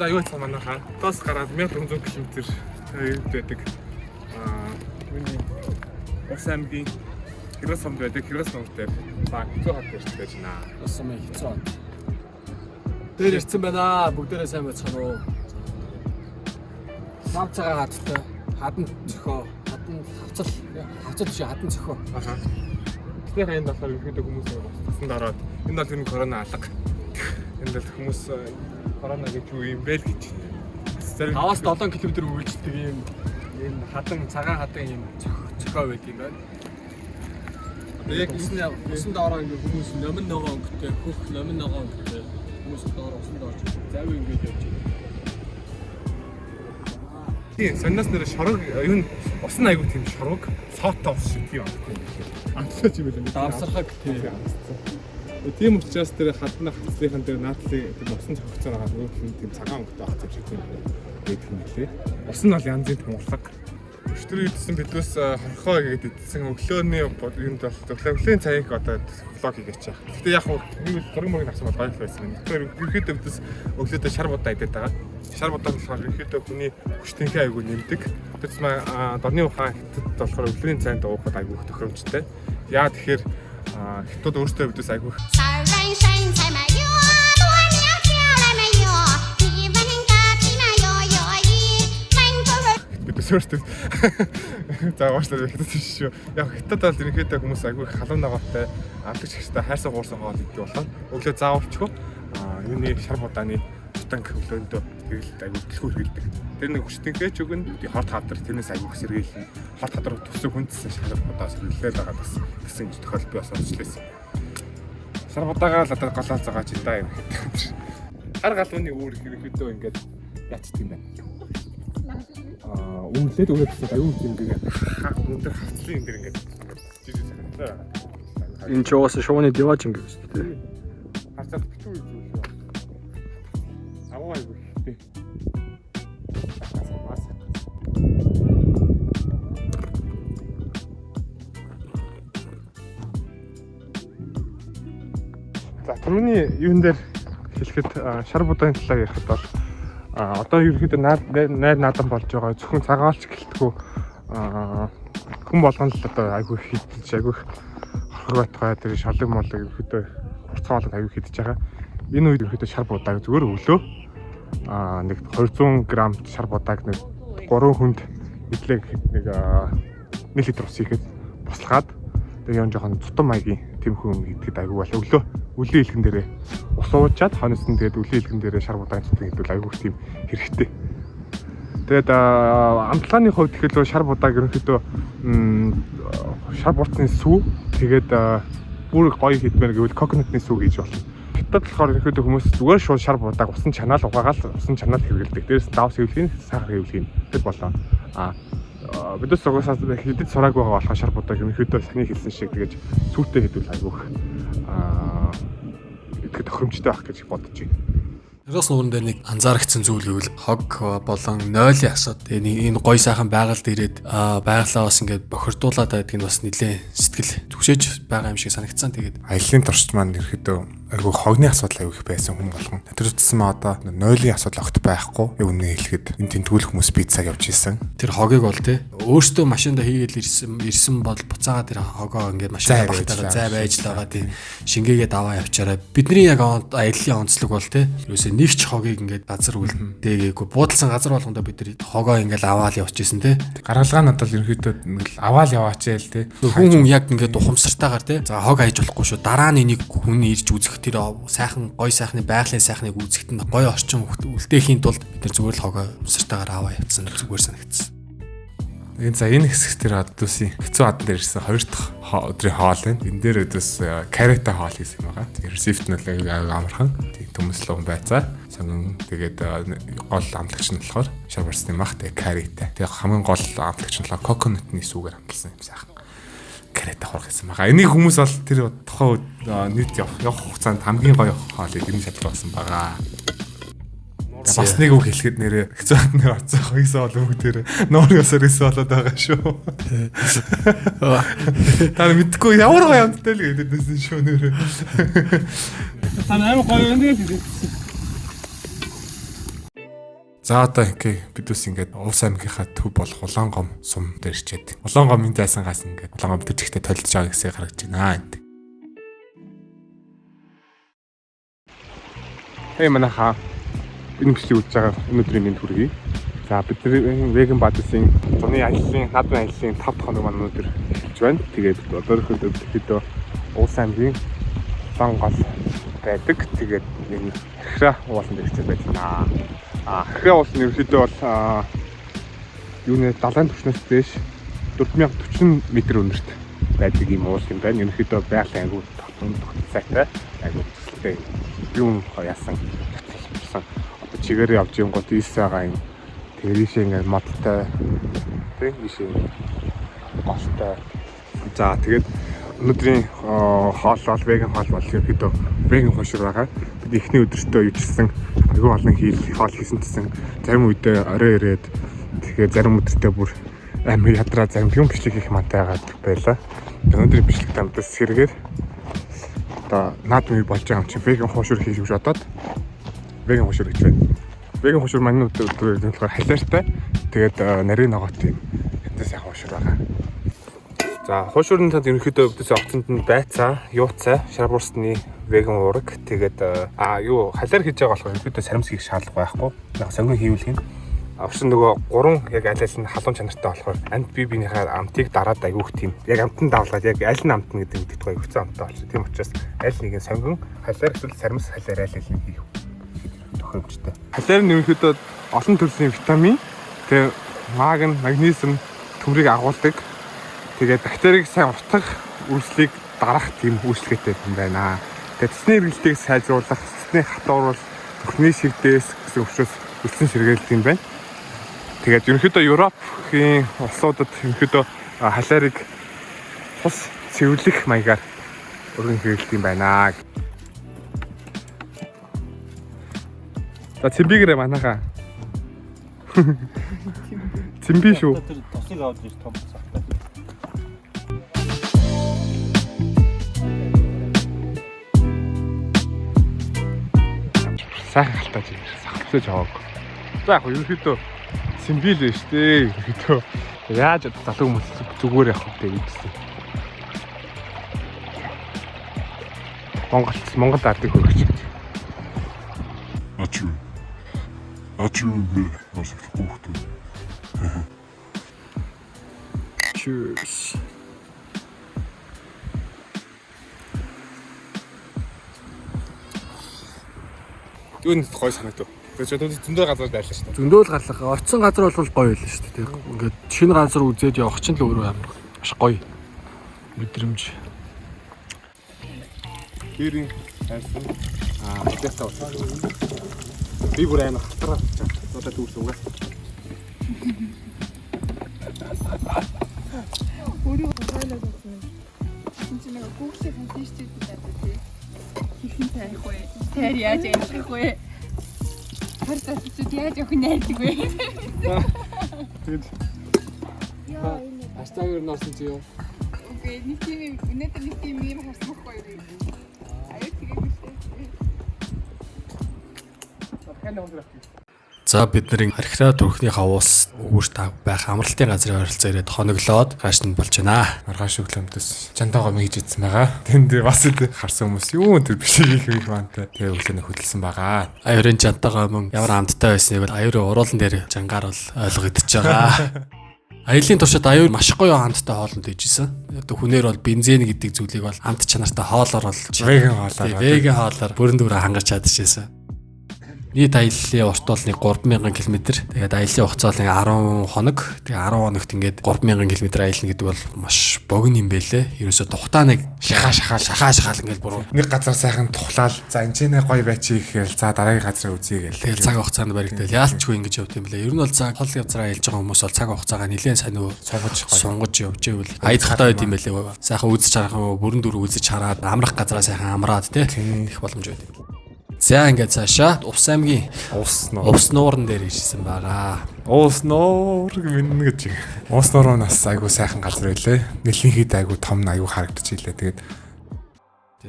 аюу цаа манайхаа доос гараад 1400 км байдаг. Миний Ус аймгийн Хэрэгсомд байдаг Хэрэгсомдтэй баг хэцүү хат ирж байж байна. Усмын хэцүү. Тэр ирсэн байна. Бүгдээрээ сайн байцгаана уу? Сав цагаан хаттай хадан зөхөө, хавцал биш хадан зөхөө. Аха. Тэр хаянд болохоор ерөөдөө хүмүүс тасанд ороод энэ бол энэ корона алга. Энд л хүмүүс корона гэж юу юм бэ л гэж. 5-7 км үргэлжлэдэг юм хадан цагаан хадан юм зөхөө байт юм байна. Яг усанд ороо ингээ хүмүүс номин ногоо өнгөтэй, хөх номин ногоо өнгөтэй хүмүүс доор усанд орж завь ингээд явж байна. Тийм, санаас нэр шорог юу н усан айгуу тийм шорог соотой ус шиг тийм амтгүй. Амтлаач юм байна. Давсархаг тийм учраас тэр хадна хацлынхан дээр наадлын тийм усан цогцоор байгаа нөгөө тийм цагаан өнгөтэй хацж шиг тийм байдаг юм лээ. Ус нь бол янзын томглог. Өчтөр идсэн бидээс хорхоо гэдэг идсэн өглөөний юунд бол өглөөний цагийг одоо технологи гэж яах. Гэтэ яг нэг зураг мөрөг авсан бол гоё байсан. Тэгэхээр ерөөхдөө бидээс өглөөдөө шар будаа идээд байгаа. Шар будаа болохоор ерөөхдөө хүний хүчтэнхээ айгүй нэмдэг. Тэс маа дорны ухаан хятад болохоор өглөөний цайнд уухад айгүй тохиромжтой. Яа тэгэхээр хятад өөрсдөө бидээс айгүй Сөртөө. За уушлаа хятад биш шүү. Яг хятад бол ерөнхийдөө хүмүүс айгүй халуун ногоотой амтлагч ихтэй хайрсан хуурсан хоол идэх болохоор өглөө заавалчгүй юуны шар будааны тутанг өглөөндөө тэгэл айгүй дэлгүүр хэлдэг. Тэр нэг хүчтэнхээ ч үгэн хорт хавдар тэрнээс айгүй сэргийлэн хорт хавдар төсөө хүндсэн шар будаа сэргийлээд байгаа бас гэсэн тохиол би бас онцлээсэн. Шар будаагаа л одоо голоо заагач даа юм. Хар галууны үүр ерөнхийдөө ингээд яцдаг юм байна. Үнэлээд өгөөдсөн аюул юм гээ. Өндөр хавцлын энэ ингээд жижиг санагдаа. энэ ч уус шууны диваач юм гэж үү? Хавцаад битүү юм шүү. Аваа айгүй ихтэй. За түрүүний юун дээр хэлэхэд шар будааны талаар ярихад бол одоо ерөнхийдөө найд надан болж байгаа зөвхөн цагаалч гэлтгүү хүн болгоно л одоо айгүй хитэж айгүй хорхор байтгаа тэр шалаг молог ерөнхийдөө урцгаалт айгүй хитэж байгаа. Энэ үед ерөнхийдөө шар будааг зөвөр өглөө нэг 200 г шар будааг нэг 3 хүнд идлэг нэг 1 литр ус ихэд буслахад тэгээ юм жоохон тутам маягийн тэмхүү идэхэд айгүй бол өглөө үлийн илгэн дээрээ ус уучаад хонос нь тэгээд үлийн илгэн дээрээ шар будаан цэцэг хэдүүл айгүй тийм хэрэгтэй. Тэгээд амтлагын хувьд тэгэхээр шар будааг ерөнхийдөө шар буцны сүү тэгээд бүр гоё хийдмээр гэвэл коконатны сүү гэж болно. Хятад болохоор ерөнхийдөө хүмүүс зүгээр шууд шар будааг усан чанаал угаагаал усан чанаал хэрэглэдэг. Дээрээс давс хэвлэхийн сахар хэвлэхийн тэг болоо. Бидээс сугасаад хэдэд сураагүй байгаа болохоор шар будааг ерөнхийдөө саний хэлсэн шиг тэгэж сүүтэй хэдүүл айгүйх идэхэд тохиромжтой байх гэж бодож байна. Тэрс нуурын дээр нэг анзаарчихсан зүйл гэвэл хог болон нойлын асууд энэ гой сайхан байгальд ирээд байгалаа бас ингээд бохирдуулаад байдгийг нь бас нэлээд сэтгэл түгшээж байгаа юм шиг санагдсан. Тэгээд аяллаа туршид маань ерөөдөө айгүй хогны асуудал аягүй их байсан хүн болгон. Тэр утсан маа одоо нойлын асуудал огт байхгүй. Үнэ хэлэхэд энэ тентгүүл хүмүүс пиццаг явж исэн. Тэр хогийг бол тий өөртөө машинда хийгээл ирсэн бол буцаага тэр хогоо ингээд машинда багтаага зай байж л байгаа тий шингээгээд аваа явчаарай. Бидний яг аяллаа онцлог бол тий ерөөсөө нэг ч хогийг ингээд газар үлдээгээгүй буудалсан газар болгондоо бид нар хогоо ингээд аваад явж исэн тий. Гаргалгаа надад ерөөдөө аваад яваач яа л тий. Хүн яг ингээд ухамсартайгаар тий за хог хайж болохгүй шүү. Дараа нь нэг хүн ирж үзэх тэр сайхан гой сайхны байгалийн сайхныг үзэхэд нь гой орчин үлдээхийн тулд бид нар зүгээр л хогоо усартайгаар аваа явцсан зүгээр санагдсан. Энэ хэсэг тэр оддуусын хэцүү хадан дээр ирсэн 2 дахь өдрийн хоол байна. Энэ дээр өдөөс карета хоол хийсэн юм байгаа. Тэр ресепт нь л амархан. Тийм төмөслөг байцаа. Сонгон тэгээд гол амтлагч нь болохоор шар барсны мах тэгээд карета. Тэгээд хамгийн гол амтлагч нь болохоор коконатны сүүгээр амталсан юм сайхан. Карета хурах гэсэн байгаа. Энийг хүмүүс бол тэр тухайн нийт явах хугацаанд хамгийн гоё хоолыг энэ шалгуулсан байгаа. Бас нэг үг хэлэхэд нэрээ хэцүү хатнаар орцсон хоёсоо бол үг дээр нуурын өсөр исэн болоод байгаа шүү. Та мэдгүй ямар гоё амттай л гэдэг шүү нэрээ. Та амар гоё юм дээ. За одоо бид ус ингээд Улс аймгийнхаа төв болох Улаангом сум дээр ирчээд. Улаангомын зайсангаас ингээд Улаангом төжигтэй толдож байгаа гэсэн харагдаж байна энд. Хей манайхаа энэ бичлэг үзэж байгаа өнөөдрийн мэнд хүргэе. За бидний Веган Бадсын зуны аяллаа, наадмын аяллаа 5 дахь хоног маань өнөөдөр эхэлж байна. Тэгээд одоохондоо хэд Улс аймгийн Улаангол байдаг. Тэгээд энэ Архира ууланд ирчээд байна. Архира уул нь ерөнхийдөө бол юуны далайн түвшнээс дээш 4040 м өнөрт байдаг юм уул юм байна. Ерөнхийдөө байгалийн аягүй сайтай, аягүй төсөлтэй юм яасан татсан. Одоо чигээр явж юм гот ийс байгаа юм. Тэгээд ийш ингээд модтой тийм ийш голтой. За тэгээд өнөөдрийн хоол веган хоол бол ерөнхийдөө веган хошир байгаа. Бид эхний өдөртөө ижсэн аягүй олон хоол хийсэн гэсэн зарим үедээ орой ирээд тэгэхээр зарим өдөртөө бүр амар ядраа зарим юм бичлэг хийх мантай байгаа байлаа. Өнөөдрийн бичлэгт хамтдаа сэргээр одоо наадмын болж байгаа юм чинь веган хошир хийж өгч одоод веган хошир гэж байна. Веган хошир манай өдөр болохоор халиартай. Тэгээд нарийн ногоот юм янзаа сайхан хошир байгаа. За хоширны танд ерөнхийдөө өвдөс огцонд нь байцаа, юуцаа, шарбуурсны веган уураг. Тэгээд халиар хийж байгаа болохоор ерөнхийдөө сарамс хийх шаардлага байхгүй. Яг сонгон хийвэл юм. Авшин нөгөө 3 яг аль аль нь халуун чанартай болохоор амт биенийхээ амтыг дараад айгүйх тийм. Яг амтан давлаад яг аль нь амт нь гэдэг мэддэг гоё хөцөн амттай болчих. Тийм учраас аль нэгийг сонгон халиар эсвэл сарамс халиар аль аль нь хийх тохиомжтой. Халиар нь ерөнхийдөө олон төрлийн витамин, тэгээ магн, магнезиум, төмрийг агуулдаг. Тэгээд бактерийг сайн утгах үйлчлэгийг дарах тийм үйлчлэгээтэй юм байна. Тэгээд цэсний эргэлтийг сайжруулах, цэсний хатууруул, бүхний шигдээс гэсэн учраас үлсэн сэргээлт юм байна. Тэгээд ерөнхийдөө Европын улсуудад ерөнхийдөө халиарыг тус цэвэрлэх маягаар өргөн хэрэглэдэг юм байна. За цэмбигээрээ манайхаа. Цэмби шүү. Тосыг аваад ирж том цагтай. Сайхан халтаж сахалцаж авааг. За яг ерөнхийдөө цэмбил байна шүү дээ. Ерөнхийдөө яаж залуу хүмүүс зүгээр явах вэ гэсэн. Монгол ардыг хөргөч. Ачуу би бас хүүхдээ. Cheers. Юу нэг гой санагдав. Тэгээд зөндөө газар байлаа шүү дээ. Зөндөөл гарлага. Орцсон газар бол гоё л шүү дээ. Ингээд шинэ газар үзээд явах чинь л өөрөө амар маш гоё мэдрэмж. Тэрийн хайсан хэдээсээ уусаа. Би бүр амар хатараад чад. Одоо дүүрс угаас. Өөрийгөө хойлоод байна. Энд чинь нэг Google-ийн функцтэй байдаг тий. Хэрхэн тарих вэ? Тэр яаж ажиллах вэ? Хартай ч яаж явах найрдаг вэ? Тэгээд Яа энэ. Хастагаар ноосон чи юу? Окей, нэг тийм өнөөдөр нэг тийм юм харсан байхгүй юу? Аюу тэгээд За бидний Архира төрхнийхээ уус өгөөж байх амралтын газрын ойролцоо ирээд хоноглоод хааш нь болж байна. Маргааш өглөөмдөс чантаага мэгж идсэн байгаа. Тэнд бас харсан хүмүүс юу тэр бишгийг хийх маантай. Тэгээ өглөөний хөдөлсөн байгаа. Аюурын чантагаа мөн ямар амттай байсныг бол аюурын уруулан дээр жангаар бол ойлгогдож байгаа. Аялын туршид аюур маш гоё амттай хоолнд ижсэн. Одоо хүнээр бол бензин гэдэг зүйлийг бол амт чанартай хоолоор бол Веган хоолоор. Веган хоолоор бүрэн дүүрээ хангаж чадчихсан. Нийт аяллаа урт бол 3000 км. Тэгээд аяллаа хугацаа бол 10 хоног. Тэгээд 10 хоногт ингээд 3000 км аялна гэдэг бол маш богино юм байлээ. Ерөөсө тухтаа нэг шахаа ингээд буруу. Нэг газар сайхан тухлаад за энэ ч нэ гоё байчи гэхэл за дараагийн газраа үзье гээл. Тэгээд цаг хугацаанд баригдал яалтчгүй ингэж явд юм билээ. Ер нь бол цаг хол явцраа аялж байгаа хүмүүс бол цаг хугацаагаа нэлээд сонио сунгаж явж ивэл аялахтай байд юм байлээ. Сайхан үзэж харах юм бүрэн дүр үзэж хараад амрах газараа сайхан амраад тех боломж байд юм. За ингээд цаашаа Увс аймгийн Увс нууран дээр ирсэн байгаа. Увс нуур гэнэ гэж. Увс нуурнаас айгу сайхан газар байлээ. Нэлээд айгу том айгу харагдаж илээ. Тэгээд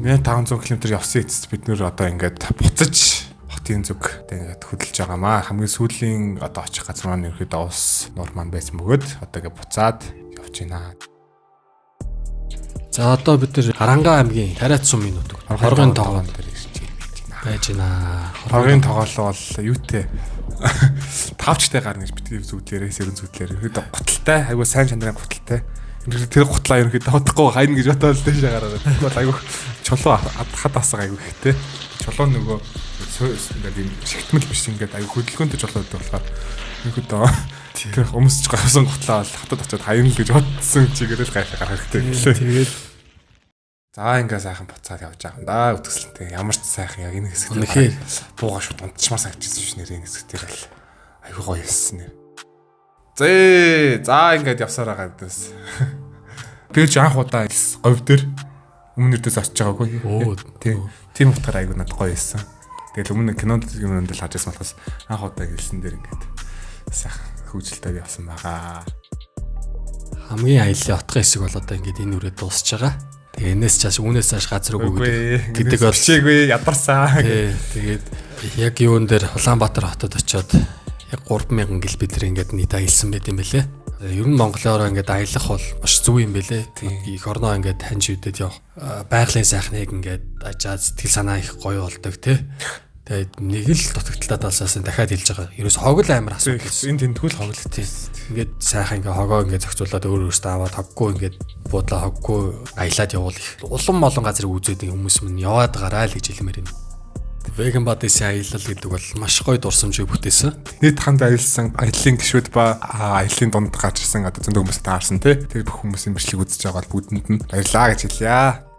1500 км явсан эцэст бид нөр одоо ингээд буцаж хот эдийн зүг тэгээд хөдөлж байгаамаа. Хамгийн сүүлийн одоо очих газар маань ерөөдөө ус нуур маань байсан бөгөөд одоо ингээ буцаад явж байна. За одоо бид нэр Харанга аймгийн Тариат сумын нутаг хоргын тоогоон дээр ирж байж байна. Хоргын тоглоо бол юутэй 5чтай гарна гэж битгий зүудлээрээ сэрэн зүудлээрээ ерөөдөө гуталтай айгуу сайн чанарын гуталтай. Тэр гутлаа ерөөдөө бодохгүй хайна гэж бодоод л дэше гараад. Тэгвэл айгуу чулуу хад асаа айгуу ихтэй. Чулуу нөгөө ингээд юм шигтмэл биш ингээд айгуу хөдөлгөөнтэй чулууд болохоор ерөөдөө тэр өмсч гарсан гутлаа бол хатад очиод хайна л гэж бодсон чигээр л гайхаа гарах хэрэгтэй. Тэгээд за ингээ сайхан буцаад явж байгаа юм да үтгсэлтэй. Ямар ч сайхан яг энэ хэсэгт үнэхээр буугаа шууд унтчмаар санагдчихсан ш нэр энэ хэсэгтэр л айгуу гоё хэлсэн нэр. За ингээд явсаар байгаа гэдээс. Би ч анх удаа говь дээр өмнөдөөс очиж байгаагүй. Тийм утгаар айгуу надад гоё хэлсэн. Тэгэл өмнө кинонд юмд л харж байсан болохоос анх удаа хэлсэн дээр ингээд сайхан хөвжөлтэй явсан байгаа. хамгийн аяллаа отгын хэсэг бол одоо ингээд энэ үрээ дуусч байгаа. Тэгээ энэс чааш үүнээс цааш газар өгөө гэдэг бол чигүй ядарсан. Тэгээд яг юун дээр Улаанбаатар хотод очиод яг 3000 км ингээд нийт аялсан байт юм бэлээ. Ер нь Монголоор ингээд аялах бол маш зүг юм бэлээ. Их орноо ингээд таньж үдэд яв. Байгалийн сайхныг ингээд ажаа сэтгэл санаа их гоё болдог тий. Тэгээд нэг л дутагдaltaа талсаас дахиад хэлж байгаа. Ерөөс хог л амар асуудал. Энэ тентгүүл хог л тий. Ингээд сайхан ингээд хогоо ингээд зохицуулаад өөр өөртөө аваад хоггүй ингээд буудлаа хоггүй аялаад явуул их. Улам олон газрыг үзээд хүмүүс мань яваад гараа л гэж хэлмээр юм. Vegan Bodies-ийн аялал гэдэг бол маш гоё дурсамжийг бүтээсэн. Нийт ханд аялсан аяллаа гişүүд ба аяллаа дунд гарч ирсэн одоо зөндөө хүмүүс таарсан тий. Тэр бүх хүмүүсийн бичлэг үзэж байгаа бол бүгдэнд нь баярлаа гэж хэлье.